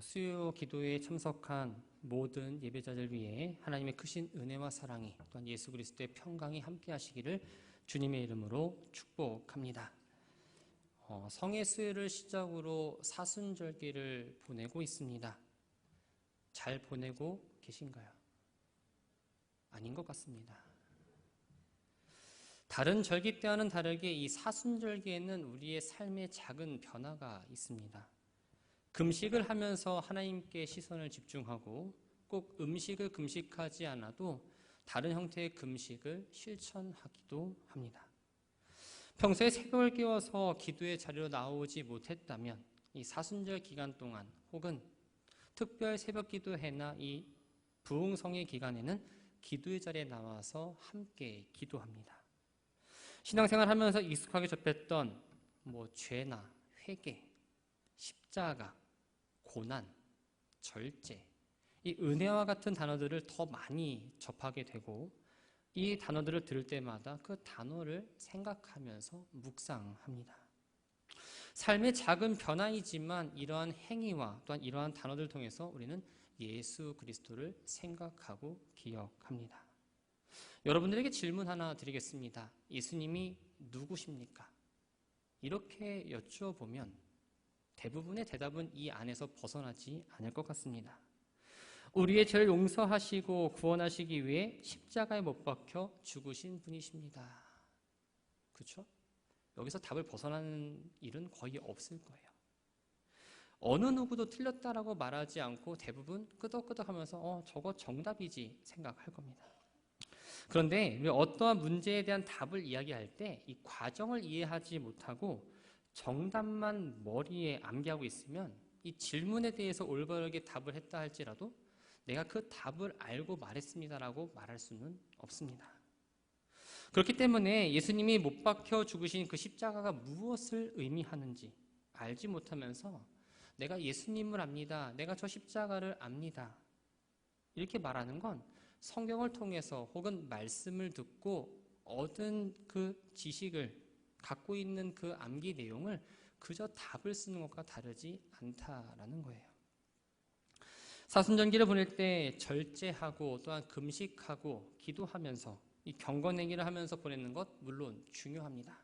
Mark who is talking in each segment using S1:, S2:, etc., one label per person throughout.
S1: 수요 기도에 참석한 모든 예배자들 위해 하나님의 크신 은혜와 사랑이 또한 예수 그리스도의 평강이 함께 하시기를 주님의 이름으로 축복합니다. 성의 수요를 시작으로 사순절기를 보내고 있습니다. 잘 보내고 계신가요? 아닌 것 같습니다. 다른 절기 때와는 다르게 이 사순절기에는 우리의 삶에 작은 변화가 있습니다. 금식을 하면서 하나님께 시선을 집중하고 꼭 음식을 금식하지 않아도 다른 형태의 금식을 실천하기도 합니다. 평소에 새벽을 깨워서 기도의 자리로 나오지 못했다면 이 사순절 기간 동안 혹은 특별 새벽 기도회나 이 부흥성의 기간에는 기도의 자리에 나와서 함께 기도합니다. 신앙생활 하면서 익숙하게 접했던 죄나 회개, 십자가, 고난, 절제, 이 은혜와 같은 단어들을 더 많이 접하게 되고 이 단어들을 들을 때마다 그 단어를 생각하면서 묵상합니다. 삶의 작은 변화이지만 이러한 행위와 또한 이러한 단어들을 통해서 우리는 예수 그리스도를 생각하고 기억합니다. 여러분들에게 질문 하나 드리겠습니다. 예수님이 누구십니까? 이렇게 여쭈어보면 대부분의 대답은 이 안에서 벗어나지 않을 것 같습니다. 우리의 죄를 용서하시고 구원하시기 위해 십자가에 못 박혀 죽으신 분이십니다. 그렇죠? 여기서 답을 벗어나는 일은 거의 없을 거예요. 어느 누구도 틀렸다라고 말하지 않고 대부분 끄덕끄덕하면서 저거 정답이지 생각할 겁니다. 그런데 우리 어떠한 문제에 대한 답을 이야기할 때 이 과정을 이해하지 못하고 정답만 머리에 암기하고 있으면 이 질문에 대해서 올바르게 답을 했다 할지라도 내가 그 답을 알고 말했습니다라고 말할 수는 없습니다. 그렇기 때문에 예수님이 못 박혀 죽으신 그 십자가가 무엇을 의미하는지 알지 못하면서 내가 예수님을 압니다. 내가 저 십자가를 압니다. 이렇게 말하는 건 성경을 통해서 혹은 말씀을 듣고 얻은 그 지식을 갖고 있는 그 암기 내용을 그저 답을 쓰는 것과 다르지 않다라는 거예요. 사순절기를 보낼 때 절제하고 또한 금식하고 기도하면서 이 경건행위를 하면서 보내는 것 물론 중요합니다.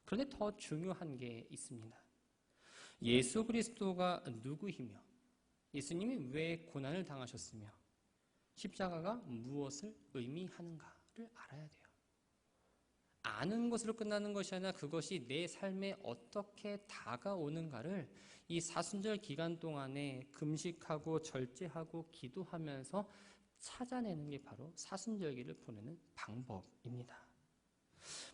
S1: 그런데 더 중요한 게 있습니다. 예수 그리스도가 누구이며 예수님이 왜 고난을 당하셨으며 십자가가 무엇을 의미하는가를 알아야 돼요. 아는 것으로 끝나는 것이 아니라 그것이 내 삶에 어떻게 다가오는가를 이 사순절 기간 동안에 금식하고 절제하고 기도하면서 찾아내는 게 바로 사순절기를 보내는 방법입니다.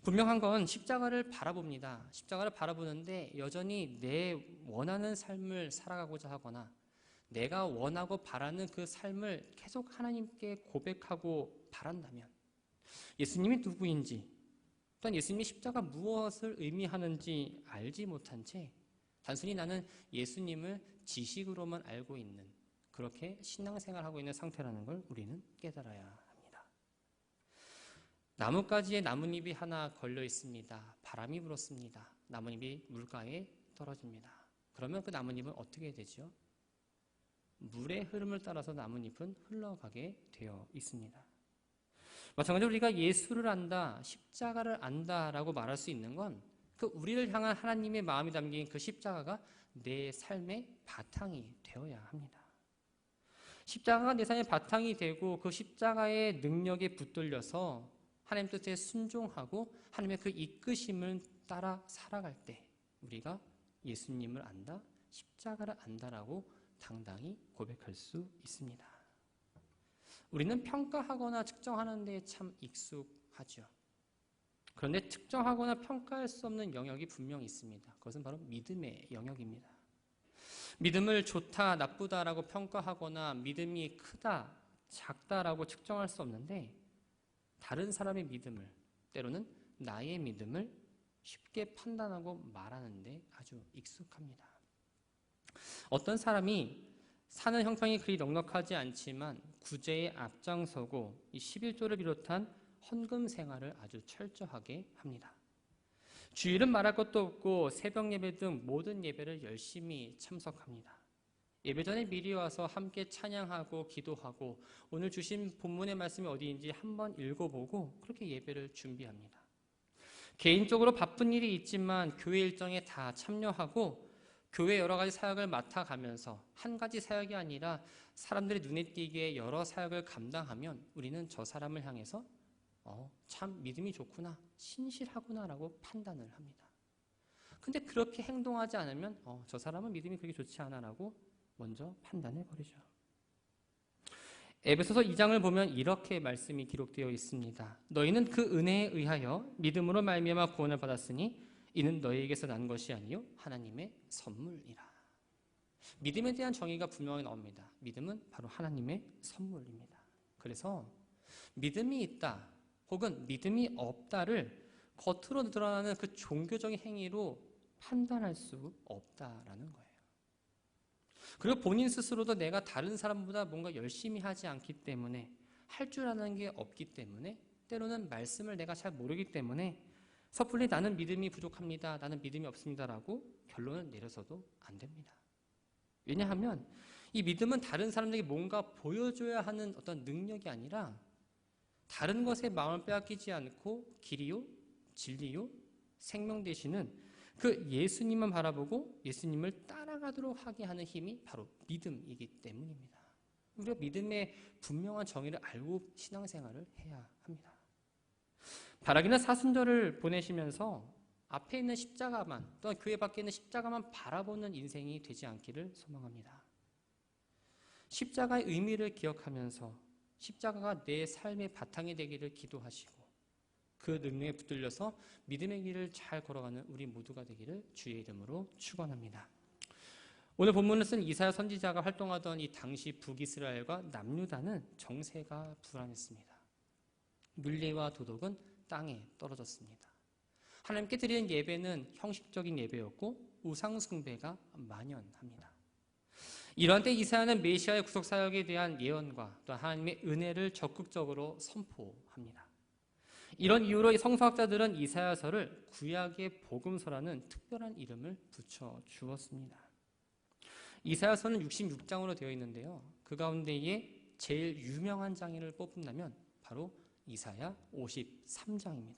S1: 분명한 건 십자가를 바라봅니다. 십자가를 바라보는데 여전히 내 원하는 삶을 살아가고자 하거나 내가 원하고 바라는 그 삶을 계속 하나님께 고백하고 바란다면 예수님이 누구인지 또한 예수님의 십자가 무엇을 의미하는지 알지 못한 채 단순히 나는 예수님을 지식으로만 알고 있는 그렇게 신앙생활하고 있는 상태라는 걸 우리는 깨달아야 합니다. 나뭇가지에 나뭇잎이 하나 걸려 있습니다. 바람이 불었습니다. 나뭇잎이 물가에 떨어집니다. 그러면 그 나뭇잎은 어떻게 되죠? 물의 흐름을 따라서 나뭇잎은 흘러가게 되어 있습니다. 마찬가지로 우리가 예수를 안다, 십자가를 안다라고 말할 수 있는 건 그 우리를 향한 하나님의 마음이 담긴 그 십자가가 내 삶의 바탕이 되어야 합니다. 십자가가 내 삶의 바탕이 되고 그 십자가의 능력에 붙들려서 하나님 뜻에 순종하고 하나님의 그 이끄심을 따라 살아갈 때 우리가 예수님을 안다, 십자가를 안다라고 당당히 고백할 수 있습니다. 우리는 평가하거나 측정하는 데 참 익숙하죠. 그런데 측정하거나 평가할 수 없는 영역이 분명히 있습니다. 그것은 바로 믿음의 영역입니다. 믿음을 좋다, 나쁘다라고 평가하거나 믿음이 크다, 작다라고 측정할 수 없는데 다른 사람의 믿음을, 때로는 나의 믿음을 쉽게 판단하고 말하는데 아주 익숙합니다. 어떤 사람이 사는 형편이 그리 넉넉하지 않지만 구제에 앞장서고 이 11조를 비롯한 헌금 생활을 아주 철저하게 합니다. 주일은 말할 것도 없고 새벽 예배 등 모든 예배를 열심히 참석합니다. 예배 전에 미리 와서 함께 찬양하고 기도하고 오늘 주신 본문의 말씀이 어디인지 한번 읽어보고 그렇게 예배를 준비합니다. 개인적으로 바쁜 일이 있지만 교회 일정에 다 참여하고 교회 여러 가지 사역을 맡아가면서 한 가지 사역이 아니라 사람들이 눈에 띄게 여러 사역을 감당하면 우리는 저 사람을 향해서 참 믿음이 좋구나, 신실하구나 라고 판단을 합니다. 근데 그렇게 행동하지 않으면 저 사람은 믿음이 그렇게 좋지 않아 라고 먼저 판단해버리죠. 에베소서 2장을 보면 이렇게 말씀이 기록되어 있습니다. 너희는 그 은혜에 의하여 믿음으로 말미암아 구원을 받았으니 이는 너희에게서 난 것이 아니요 하나님의 선물이라. 믿음에 대한 정의가 분명히 나옵니다. 믿음은 바로 하나님의 선물입니다. 그래서 믿음이 있다 혹은 믿음이 없다를 겉으로 드러나는 그 종교적인 행위로 판단할 수 없다라는 거예요. 그리고 본인 스스로도 내가 다른 사람보다 뭔가 열심히 하지 않기 때문에 할 줄 아는 게 없기 때문에 때로는 말씀을 내가 잘 모르기 때문에 섣불리 나는 믿음이 부족합니다. 나는 믿음이 없습니다라고 결론을 내려서도 안 됩니다. 왜냐하면 이 믿음은 다른 사람들에게 뭔가 보여줘야 하는 어떤 능력이 아니라 다른 것에 마음을 빼앗기지 않고 길이요, 진리요, 생명 되시는 그 예수님만 바라보고 예수님을 따라가도록 하게 하는 힘이 바로 믿음이기 때문입니다. 우리가 믿음의 분명한 정의를 알고 신앙생활을 해야 합니다. 바라기는 사순절을 보내시면서 앞에 있는 십자가만 또는 교회 밖에 있는 십자가만 바라보는 인생이 되지 않기를 소망합니다. 십자가의 의미를 기억하면서 십자가가 내 삶의 바탕이 되기를 기도하시고 그 능력에 붙들려서 믿음의 길을 잘 걸어가는 우리 모두가 되기를 주의 이름으로 축원합니다. 오늘 본문을 쓴 이사야 선지자가 활동하던 이 당시 북이스라엘과 남유다는 정세가 불안했습니다. 윤리와 도덕은 땅에 떨어졌습니다. 하나님께 드리는 예배는 형식적인 예배였고 우상 숭배가 만연합니다. 이러한 때 이사야는 메시아의 구속 사역에 대한 예언과 또 하나님의 은혜를 적극적으로 선포합니다. 이런 이유로 성서학자들은 이사야서를 구약의 복음서라는 특별한 이름을 붙여 주었습니다. 이사야서는 66장으로 되어 있는데요. 그 가운데에 제일 유명한 장을 뽑는다면 바로 이사야 53장입니다.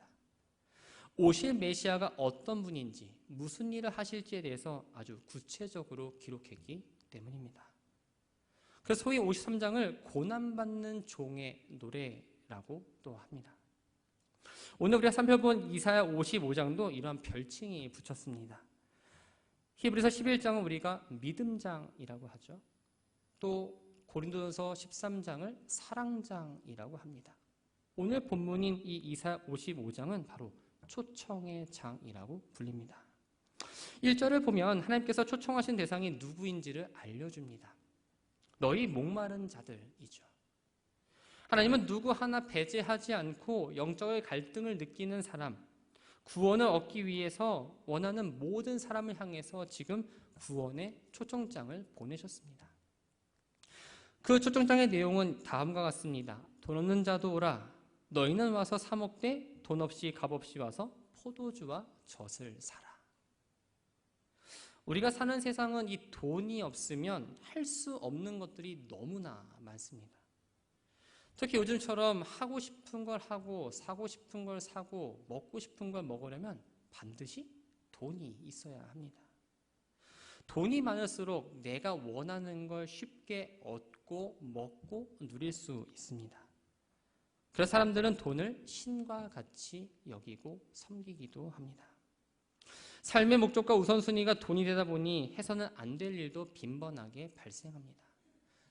S1: 오실 메시아가 어떤 분인지 무슨 일을 하실지에 대해서 아주 구체적으로 기록했기 때문입니다. 그래서 소위 53장을 고난받는 종의 노래라고 또 합니다. 오늘 우리가 살펴본 이사야 55장도 이러한 별칭이 붙였습니다. 히브리서 11장은 우리가 믿음장이라고 하죠. 또 고린도전서 13장을 사랑장이라고 합니다. 오늘 본문인 이 이사야 55장은 바로 초청의 장이라고 불립니다. 1절을 보면 하나님께서 초청하신 대상이 누구인지를 알려줍니다. 너희 목마른 자들이죠. 하나님은 누구 하나 배제하지 않고 영적의 갈등을 느끼는 사람, 구원을 얻기 위해서 원하는 모든 사람을 향해서 지금 구원의 초청장을 보내셨습니다. 그 초청장의 내용은 다음과 같습니다. 돈 없는 자도 오라. 너희는 와서 사 먹되 돈 없이 값 없이 와서 포도주와 젖을 사라. 우리가 사는 세상은 이 돈이 없으면 할 수 없는 것들이 너무나 많습니다. 특히 요즘처럼 하고 싶은 걸 하고 사고 싶은 걸 사고 먹고 싶은 걸 먹으려면 반드시 돈이 있어야 합니다. 돈이 많을수록 내가 원하는 걸 쉽게 얻고 먹고 누릴 수 있습니다. 그래서 사람들은 돈을 신과 같이 여기고 섬기기도 합니다. 삶의 목적과 우선순위가 돈이 되다 보니 해서는 안 될 일도 빈번하게 발생합니다.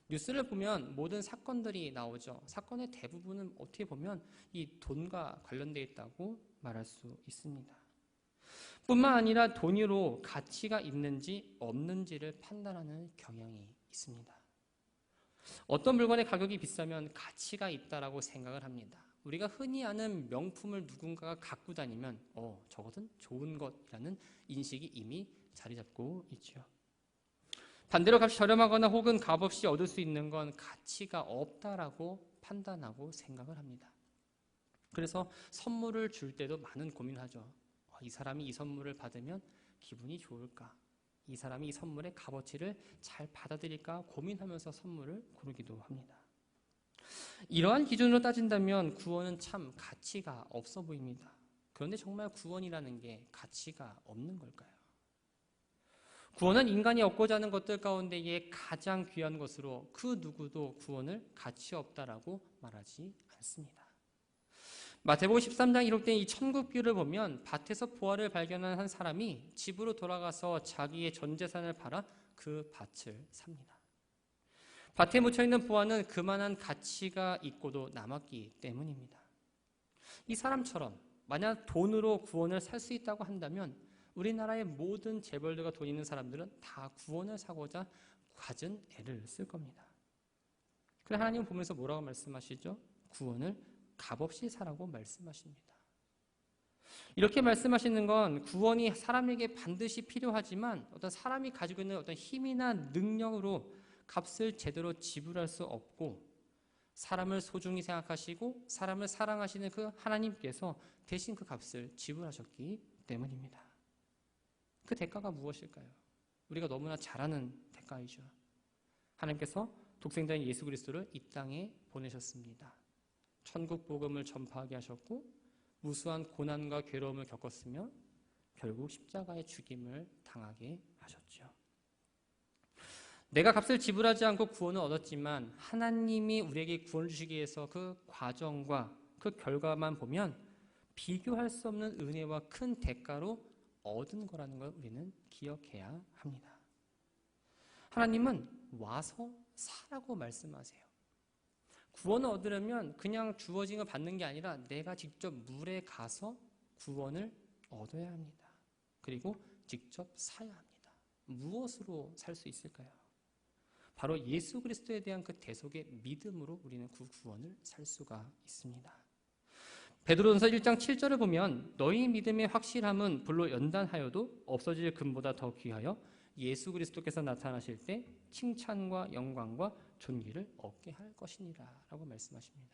S1: 뉴스를 보면 모든 사건들이 나오죠. 사건의 대부분은 어떻게 보면 이 돈과 관련되어 있다고 말할 수 있습니다. 뿐만 아니라 돈으로 가치가 있는지 없는지를 판단하는 경향이 있습니다. 어떤 물건의 가격이 비싸면 가치가 있다라고 생각을 합니다. 우리가 흔히 아는 명품을 누군가가 갖고 다니면 저것은 좋은 것이라는 인식이 이미 자리 잡고 있죠. 반대로 값이 저렴하거나 혹은 값없이 얻을 수 있는 건 가치가 없다라고 판단하고 생각을 합니다. 그래서 선물을 줄 때도 많은 고민을 하죠. 이 사람이 이 선물을 받으면 기분이 좋을까? 이 사람이 이 선물의 값어치를 잘 받아들일까 고민하면서 선물을 고르기도 합니다. 이러한 기준으로 따진다면 구원은 참 가치가 없어 보입니다. 그런데 정말 구원이라는 게 가치가 없는 걸까요? 구원은 인간이 얻고자 하는 것들 가운데에 가장 귀한 것으로 그 누구도 구원을 가치 없다라고 말하지 않습니다. 마태복음 13장 기록된 이 천국 비유를 보면 밭에서 보화를 발견한 한 사람이 집으로 돌아가서 자기의 전 재산을 팔아 그 밭을 삽니다. 밭에 묻혀있는 보화는 그만한 가치가 있고도 남았기 때문입니다. 이 사람처럼 만약 돈으로 구원을 살 수 있다고 한다면 우리나라의 모든 재벌들과 돈 있는 사람들은 다 구원을 사고자 갖은 애를 쓸 겁니다. 그래서 하나님은 보면서 뭐라고 말씀하시죠? 구원을 값없이 사라고 말씀하십니다. 이렇게 말씀하시는 건 구원이 사람에게 반드시 필요하지만 어떤 사람이 가지고 있는 어떤 힘이나 능력으로 값을 제대로 지불할 수 없고 사람을 소중히 생각하시고 사람을 사랑하시는 그 하나님께서 대신 그 값을 지불하셨기 때문입니다. 그 대가가 무엇일까요? 우리가 너무나 잘 아는 대가이죠. 하나님께서 독생자인 예수 그리스도를 이 땅에 보내셨습니다. 천국 복음을 전파하게 하셨고 무수한 고난과 괴로움을 겪었으며 결국 십자가의 죽임을 당하게 하셨죠. 내가 값을 지불하지 않고 구원을 얻었지만 하나님이 우리에게 구원을 주시기 위해서 그 과정과 그 결과만 보면 비교할 수 없는 은혜와 큰 대가로 얻은 거라는 걸 우리는 기억해야 합니다. 하나님은 와서 사라고 말씀하세요. 구원을 얻으려면 그냥 주어진 걸 받는 게 아니라 내가 직접 물에 가서 구원을 얻어야 합니다. 그리고 직접 사야 합니다. 무엇으로 살 수 있을까요? 바로 예수 그리스도에 대한 그 대속의 믿음으로 우리는 그 구원을 살 수가 있습니다. 베드로전서 1장 7절을 보면 너희 믿음의 확실함은 불로 연단하여도 없어질 금보다 더 귀하여 예수 그리스도께서 나타나실 때 칭찬과 영광과 존귀를 얻게 할 것이니라 라고 말씀하십니다.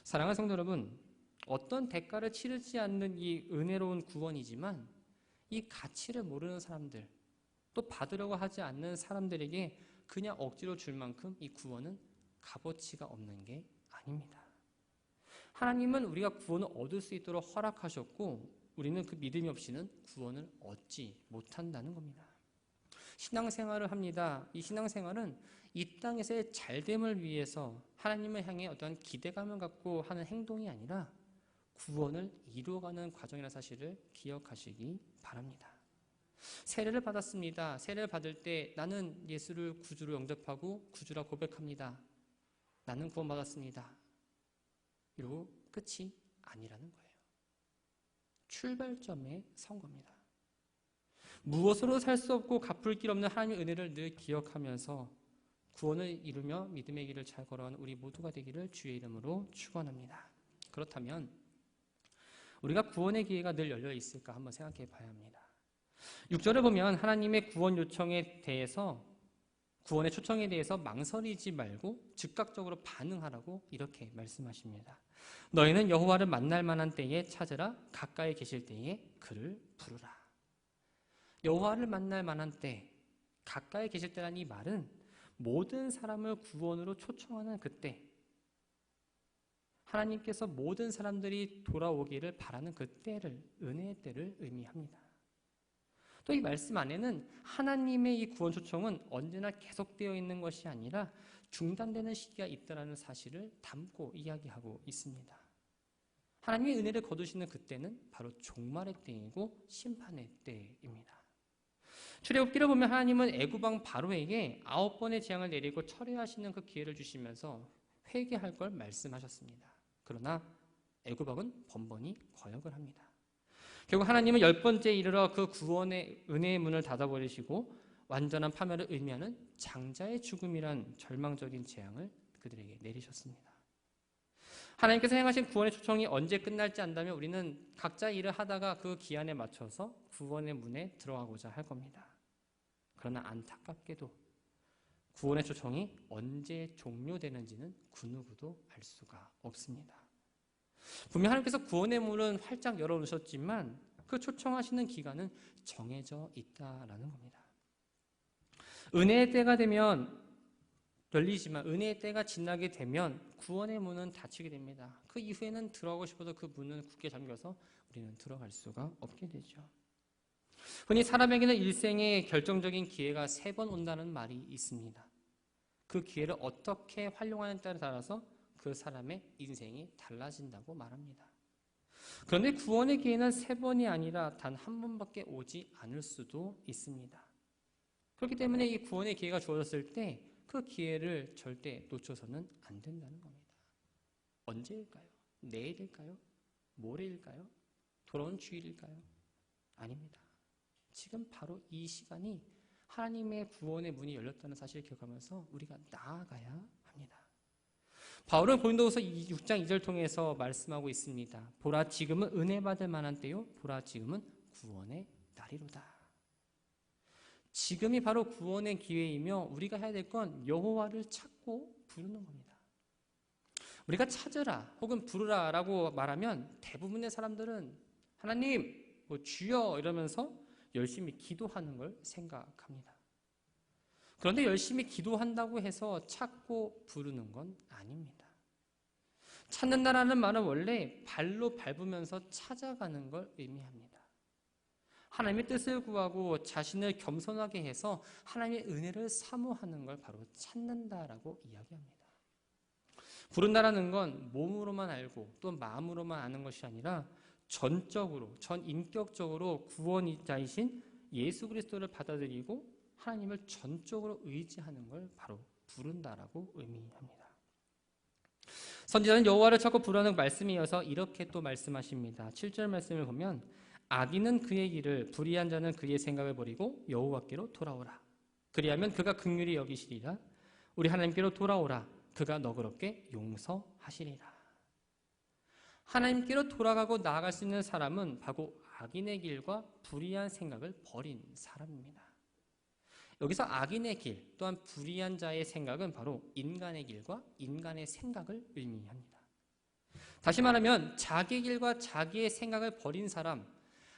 S1: 사랑하는 성도 여러분, 어떤 대가를 치르지 않는 이 은혜로운 구원이지만 이 가치를 모르는 사람들, 또 받으려고 하지 않는 사람들에게 그냥 억지로 줄 만큼 이 구원은 값어치가 없는 게 아닙니다. 하나님은 우리가 구원을 얻을 수 있도록 허락하셨고 우리는 그 믿음이 없이는 구원을 얻지 못한다는 겁니다. 신앙생활을 합니다. 이 신앙생활은 이 땅에서의 잘됨을 위해서 하나님을 향해 어떤 기대감을 갖고 하는 행동이 아니라 구원을 이루어가는 과정이라는 사실을 기억하시기 바랍니다. 세례를 받았습니다. 세례를 받을 때 나는 예수를 구주로 영접하고 구주라 고백합니다. 나는 구원받았습니다. 이러고 끝이 아니라는 거예요. 출발점에 선 겁니다. 무엇으로 살 수 없고 갚을 길 없는 하나님의 은혜를 늘 기억하면서 구원을 이루며 믿음의 길을 잘 걸어가는 우리 모두가 되기를 주의 이름으로 축원합니다. 그렇다면 우리가 구원의 기회가 늘 열려 있을까 한번 생각해 봐야 합니다. 6절을 보면 하나님의 구원 요청에 대해서 구원의 초청에 대해서 망설이지 말고 즉각적으로 반응하라고 이렇게 말씀하십니다. 너희는 여호와를 만날 만한 때에 찾으라. 가까이 계실 때에 그를 부르라. 여호와를 만날 만한 때, 가까이 계실 때라는 이 말은 모든 사람을 구원으로 초청하는 그때, 하나님께서 모든 사람들이 돌아오기를 바라는 그 때를, 은혜의 때를 의미합니다. 또 이 말씀 안에는 하나님의 이 구원 초청은 언제나 계속되어 있는 것이 아니라 중단되는 시기가 있다는 사실을 담고 이야기하고 있습니다. 하나님의 은혜를 거두시는 그때는 바로 종말의 때이고 심판의 때입니다. 출애굽기를 보면 하나님은 애굽 왕 바로에게 9번의 재앙을 내리고 철회하시는 그 기회를 주시면서 회개할 걸 말씀하셨습니다. 그러나 애굽 왕은 번번이 거역을 합니다. 결국 하나님은 10번째에 이르러 그 구원의 은혜의 문을 닫아버리시고 완전한 파멸을 의미하는 장자의 죽음이란 절망적인 재앙을 그들에게 내리셨습니다. 하나님께서 행하신 구원의 초청이 언제 끝날지 안다면 우리는 각자 일을 하다가 그 기한에 맞춰서 구원의 문에 들어가고자 할 겁니다. 그러나 안타깝게도 구원의 초청이 언제 종료되는지는 그 누구도 알 수가 없습니다. 분명 하나님께서 구원의 문은 활짝 열어놓으셨지만 그 초청하시는 기간은 정해져 있다라는 겁니다. 은혜의 때가 되면 열리지만 은혜의 때가 지나게 되면 구원의 문은 닫히게 됩니다. 그 이후에는 들어가고 싶어도 그 문은 굳게 잠겨서 우리는 들어갈 수가 없게 되죠. 흔히 사람에게는 일생의 결정적인 기회가 3번 온다는 말이 있습니다. 그 기회를 어떻게 활용하느냐에 따라서 그 사람의 인생이 달라진다고 말합니다. 그런데 구원의 기회는 3번이 아니라 단 1번밖에 오지 않을 수도 있습니다. 그렇기 때문에 이 구원의 기회가 주어졌을 때 그 기회를 절대 놓쳐서는 안 된다는 겁니다. 언제일까요? 내일일까요? 모레일까요? 돌아온 주일일까요? 아닙니다. 지금 바로 이 시간이 하나님의 구원의 문이 열렸다는 사실을 기억하면서 우리가 나아가야 합니다. 바울은 고린도후서 6장 2절 통해서 말씀하고 있습니다. 보라 지금은 은혜 받을 만한 때요 보라 지금은 구원의 날이로다. 지금이 바로 구원의 기회이며 우리가 해야 될 건 여호와를 찾고 부르는 겁니다. 우리가 찾으라 혹은 부르라 라고 말하면 대부분의 사람들은 하나님, 주여 이러면서 열심히 기도하는 걸 생각합니다. 그런데 열심히 기도한다고 해서 찾고 부르는 건 아닙니다. 찾는다라는 말은 원래 발로 밟으면서 찾아가는 걸 의미합니다. 하나님의 뜻을 구하고 자신을 겸손하게 해서 하나님의 은혜를 사모하는 걸 바로 찾는다라고 이야기합니다. 부른다라는 건 몸으로만 알고 또 마음으로만 아는 것이 아니라 전적으로, 전인격적으로 구원자이신 예수 그리스도를 받아들이고 하나님을 전적으로 의지하는 걸 바로 부른다라고 의미합니다. 선지자는 여호와를 찾고 부르는 말씀에 이어서 이렇게 또 말씀하십니다. 7절 말씀을 보면 악인은 그의 길을 불의한 자는 그의 생각을 버리고 여호와께로 돌아오라. 그리하면 그가 긍휼히 여기시리라. 우리 하나님께로 돌아오라. 그가 너그럽게 용서하시리라. 하나님께로 돌아가고 나아갈 수 있는 사람은 바로 악인의 길과 불의한 생각을 버린 사람입니다. 여기서 악인의 길 또한 불의한 자의 생각은 바로 인간의 길과 인간의 생각을 의미합니다. 다시 말하면 자기 길과 자기의 생각을 버린 사람,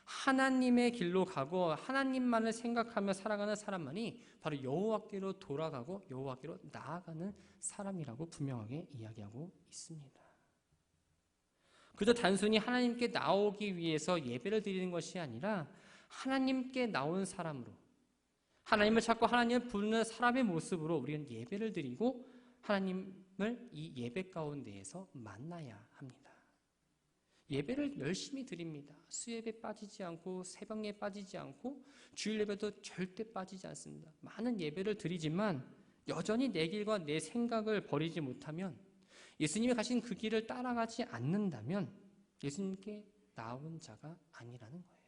S1: 하나님의 길로 가고 하나님만을 생각하며 살아가는 사람만이 바로 여호와께로 돌아가고 여호와께로 나아가는 사람이라고 분명하게 이야기하고 있습니다. 그저 단순히 하나님께 나오기 위해서 예배를 드리는 것이 아니라 하나님께 나온 사람으로 하나님을 찾고 하나님을 부르는 사람의 모습으로 우리는 예배를 드리고 하나님을 이 예배 가운데에서 만나야 합니다. 예배를 열심히 드립니다. 수예배 빠지지 않고 새벽예배 빠지지 않고 주일 예배도 절대 빠지지 않습니다. 많은 예배를 드리지만 여전히 내 길과 내 생각을 버리지 못하면 예수님이 가신 그 길을 따라가지 않는다면 예수님께 나온 자가 아니라는 거예요.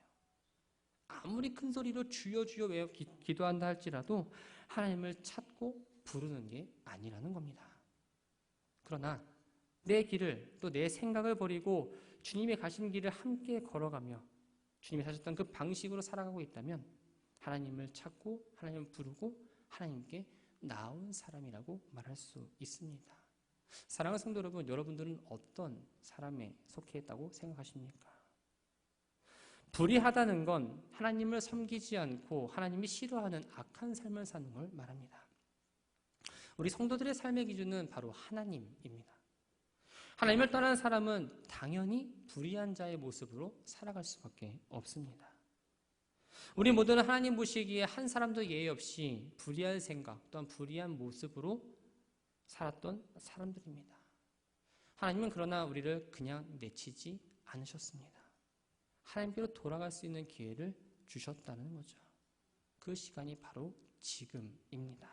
S1: 아무리 큰 소리로 주여 주여 외워 기도한다 할지라도 하나님을 찾고 부르는 게 아니라는 겁니다. 그러나 내 길을 또 내 생각을 버리고 주님이 가신 길을 함께 걸어가며 주님이 사셨던 그 방식으로 살아가고 있다면 하나님을 찾고 하나님을 부르고 하나님께 나온 사람이라고 말할 수 있습니다. 사랑하는 성도 여러분, 여러분들은 어떤 사람에 속해 있다고 생각하십니까? 불의하다는 건 하나님을 섬기지 않고 하나님이 싫어하는 악한 삶을 사는 걸 말합니다. 우리 성도들의 삶의 기준은 바로 하나님입니다. 하나님을 떠난 사람은 당연히 불의한 자의 모습으로 살아갈 수밖에 없습니다. 우리 모두는 하나님 보시기에 한 사람도 예외 없이 불의한 생각 또한 불의한 모습으로 살았던 사람들입니다. 하나님은 그러나 우리를 그냥 내치지 않으셨습니다. 하나님께로 돌아갈 수 있는 기회를 주셨다는 거죠. 그 시간이 바로 지금입니다.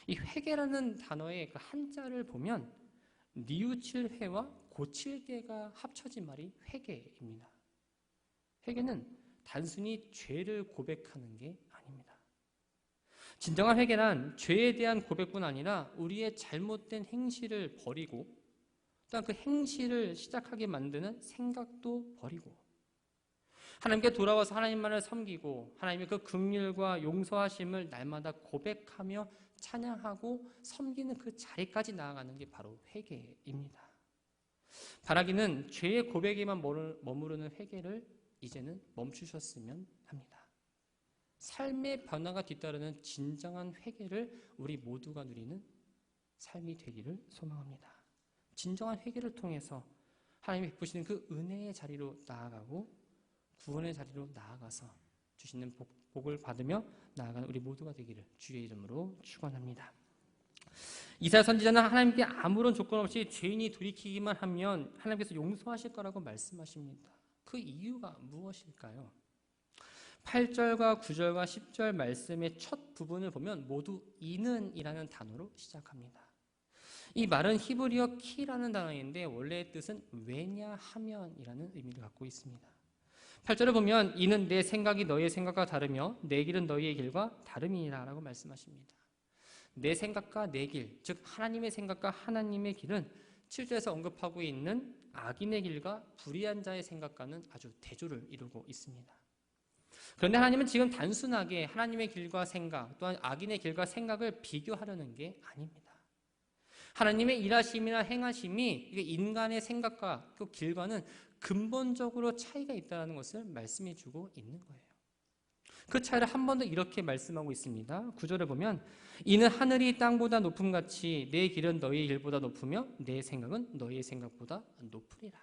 S1: 이 회개라는 단어의 그 한자를 보면 뉘우칠 회와 고칠 개가 합쳐진 말이 회개입니다. 회개는 단순히 죄를 고백하는 게 아닙니다. 진정한 회개란 죄에 대한 고백뿐 아니라 우리의 잘못된 행실을 버리고 또한 그 행실을 시작하게 만드는 생각도 버리고 하나님께 돌아와서 하나님만을 섬기고 하나님의 그 긍휼과 용서하심을 날마다 고백하며 찬양하고 섬기는 그 자리까지 나아가는 게 바로 회개입니다. 바라기는 죄의 고백에만 머무르는 회개를 이제는 멈추셨으면 합니다. 삶의 변화가 뒤따르는 진정한 회개를 우리 모두가 누리는 삶이 되기를 소망합니다. 진정한 회개를 통해서 하나님이 베푸시는 그 은혜의 자리로 나아가고 구원의 자리로 나아가서 주시는 복을 받으며 나아가는 우리 모두가 되기를 주의 이름으로 축원합니다. 이사야 선지자는 하나님께 아무런 조건 없이 죄인이 돌이키기만 하면 하나님께서 용서하실 거라고 말씀하십니다. 그 이유가 무엇일까요? 8절과 9절과 10절 말씀의 첫 부분을 보면 모두 이는이라는 단어로 시작합니다. 이 말은 히브리어 키라는 단어인데 원래의 뜻은 왜냐하면이라는 의미를 갖고 있습니다. 8절을 보면 이는 내 생각이 너희의 생각과 다르며 내 길은 너희의 길과 다름이니라 라고 말씀하십니다. 내 생각과 내 길, 즉 하나님의 생각과 하나님의 길은 7절에서 언급하고 있는 악인의 길과 불의한 자의 생각과는 아주 대조를 이루고 있습니다. 그런데 하나님은 지금 단순하게 하나님의 길과 생각 또한 악인의 길과 생각을 비교하려는 게 아닙니다. 하나님의 일하심이나 행하심이 인간의 생각과 그 길과는 근본적으로 차이가 있다는 것을 말씀해 주고 있는 거예요. 그 차이를 한 번 더 이렇게 말씀하고 있습니다. 9절을 보면 이는 하늘이 땅보다 높음같이 내 길은 너희의 길보다 높으며 내 생각은 너희의 생각보다 높으리라.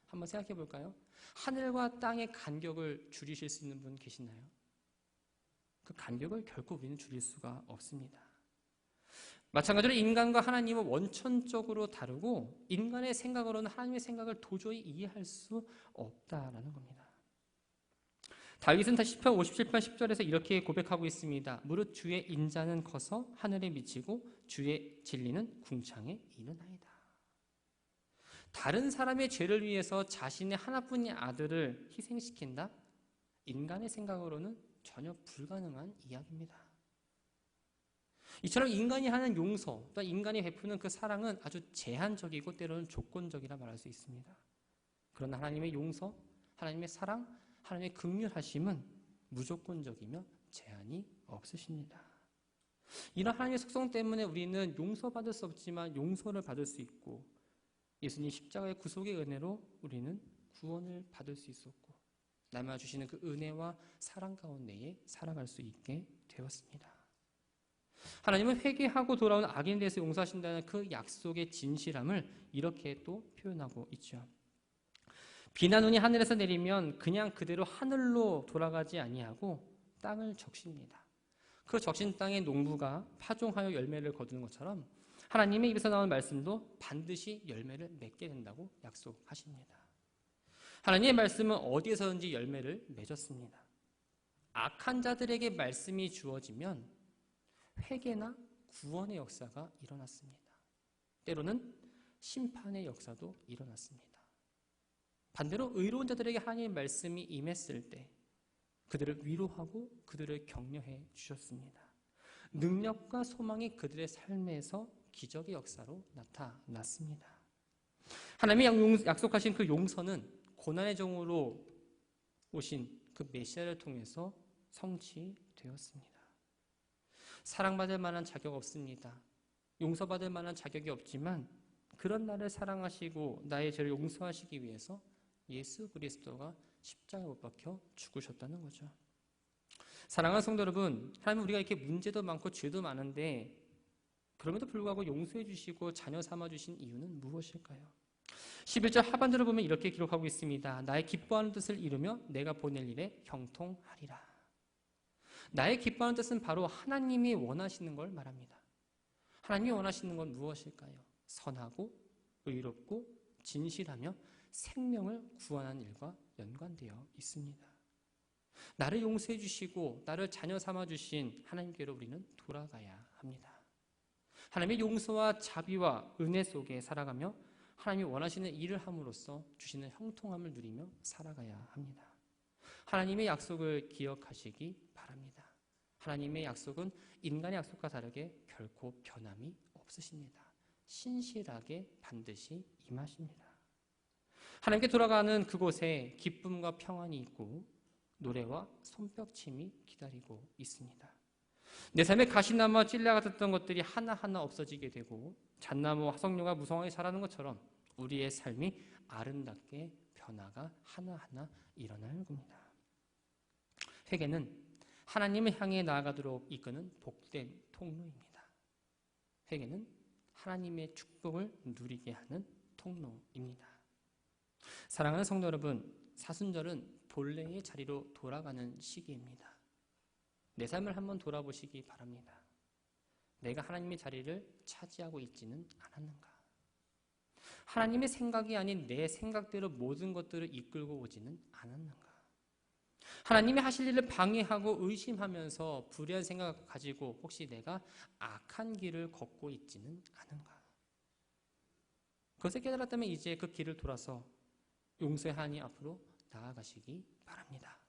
S1: 한번 생각해 볼까요? 하늘과 땅의 간격을 줄이실 수 있는 분 계시나요? 그 간격을 결코 우리는 줄일 수가 없습니다. 마찬가지로 인간과 하나님은 원천적으로 다르고 인간의 생각으로는 하나님의 생각을 도저히 이해할 수 없다라는 겁니다. 다윗은 시편 57편 10절에서 이렇게 고백하고 있습니다. 무릇 주의 인자는 커서 하늘에 미치고 주의 진리는 궁창에 이르나이다. 다른 사람의 죄를 위해서 자신의 하나뿐인 아들을 희생시킨다? 인간의 생각으로는 전혀 불가능한 이야기입니다. 이처럼 인간이 하는 용서, 또 인간이 베푸는 그 사랑은 아주 제한적이고 때로는 조건적이라 말할 수 있습니다. 그러나 하나님의 용서, 하나님의 사랑, 하나님의 긍휼하심은 무조건적이며 제한이 없으십니다. 이런 하나님의 속성 때문에 우리는 용서받을 수 없지만 용서를 받을 수 있고 예수님 십자가의 구속의 은혜로 우리는 구원을 받을 수 있었고 남아 주시는 그 은혜와 사랑 가운데에 살아갈 수 있게 되었습니다. 하나님은 회개하고 돌아온 악인에 대해서 용서하신다는 그 약속의 진실함을 이렇게 또 표현하고 있죠. 비나 눈이 하늘에서 내리면 그냥 그대로 하늘로 돌아가지 아니하고 땅을 적십니다. 그 적신 땅의 농부가 파종하여 열매를 거두는 것처럼 하나님의 입에서 나오는 말씀도 반드시 열매를 맺게 된다고 약속하십니다. 하나님의 말씀은 어디에서든지 열매를 맺었습니다. 악한 자들에게 말씀이 주어지면 회개나 구원의 역사가 일어났습니다. 때로는 심판의 역사도 일어났습니다. 반대로 의로운 자들에게 하나님의 말씀이 임했을 때 그들을 위로하고 그들을 격려해 주셨습니다. 능력과 소망이 그들의 삶에서 기적의 역사로 나타났습니다. 하나님이 약속하신 그 용서는 고난의 종으로 오신 그 메시아를 통해서 성취되었습니다. 사랑받을 만한 자격 없습니다. 용서받을 만한 자격이 없지만 그런 나를 사랑하시고 나의 죄를 용서하시기 위해서 예수 그리스도가 십자가에 못 박혀 죽으셨다는 거죠. 사랑하는 성도 여러분, 하나님 우리가 이렇게 문제도 많고 죄도 많은데 그럼에도 불구하고 용서해 주시고 자녀 삼아 주신 이유는 무엇일까요? 11절 하반절을 보면 이렇게 기록하고 있습니다. 나의 기뻐하는 뜻을 이루며 내가 보낼 일에 형통하리라. 나의 기뻐하는 뜻은 바로 하나님이 원하시는 걸 말합니다. 하나님이 원하시는 건 무엇일까요? 선하고 의롭고 진실하며 생명을 구원하는 일과 연관되어 있습니다. 나를 용서해 주시고 나를 자녀 삼아 주신 하나님께로 우리는 돌아가야 합니다. 하나님의 용서와 자비와 은혜 속에 살아가며 하나님이 원하시는 일을 함으로써 주시는 형통함을 누리며 살아가야 합니다. 하나님의 약속을 기억하시기 바랍니다. 하나님의 약속은 인간의 약속과 다르게 결코 변함이 없으십니다. 신실하게 반드시 임하십니다. 하나님께 돌아가는 그곳에 기쁨과 평안이 있고 노래와 손뼉침이 기다리고 있습니다. 내 삶에 가시나무와 찔레 같았던 것들이 하나하나 없어지게 되고 잣나무 화석류가 무성하게 자라는 것처럼 우리의 삶이 아름답게 변화가 하나하나 일어날 겁니다. 회개는 하나님을 향해 나아가도록 이끄는 복된 통로입니다. 회개는 하나님의 축복을 누리게 하는 통로입니다. 사랑하는 성도 여러분, 사순절은 본래의 자리로 돌아가는 시기입니다. 내 삶을 한번 돌아보시기 바랍니다. 내가 하나님의 자리를 차지하고 있지는 않았는가? 하나님의 생각이 아닌 내 생각대로 모든 것들을 이끌고 오지는 않았는가? 하나님이 하실 일을 방해하고 의심하면서 불의한 생각을 가지고 혹시 내가 악한 길을 걷고 있지는 않은가? 그것을 깨달았다면 이제 그 길을 돌아서 용서하니 앞으로 나아가시기 바랍니다.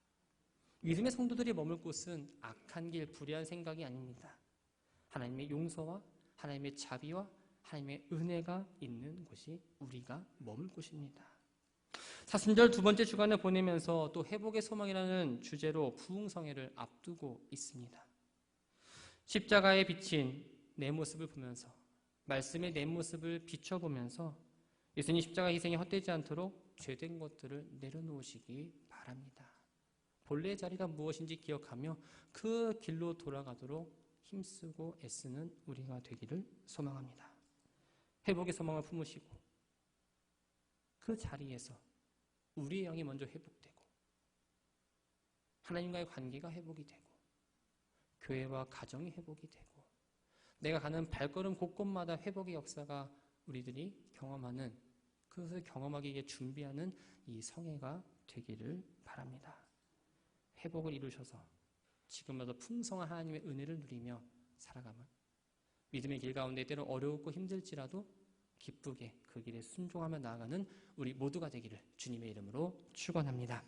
S1: 믿음의 성도들이 머물 곳은 악한 길, 불의한 생각이 아닙니다. 하나님의 용서와 하나님의 자비와 하나님의 은혜가 있는 곳이 우리가 머물 곳입니다. 사순절 두 번째 주간을 보내면서 또 회복의 소망이라는 주제로 부흥성회를 앞두고 있습니다. 십자가에 비친 내 모습을 보면서 말씀의 내 모습을 비춰보면서 예수님 십자가 희생이 헛되지 않도록 죄된 것들을 내려놓으시기 바랍니다. 본래의 자리가 무엇인지 기억하며 그 길로 돌아가도록 힘쓰고 애쓰는 우리가 되기를 소망합니다. 회복의 소망을 품으시고 그 자리에서 우리의 영이 먼저 회복되고 하나님과의 관계가 회복이 되고 교회와 가정이 회복이 되고 내가 가는 발걸음 곳곳마다 회복의 역사가 우리들이 경험하는, 그것을 경험하기 위해 준비하는 이 성회가 되기를 바랍니다. 회복을 이루셔서 지금마다 풍성한 하나님의 은혜를 누리며 살아가면 믿음의 길 가운데 때로 어렵고 힘들지라도 기쁘게 그 길에 순종하며 나아가는 우리 모두가 되기를 주님의 이름으로 축원합니다.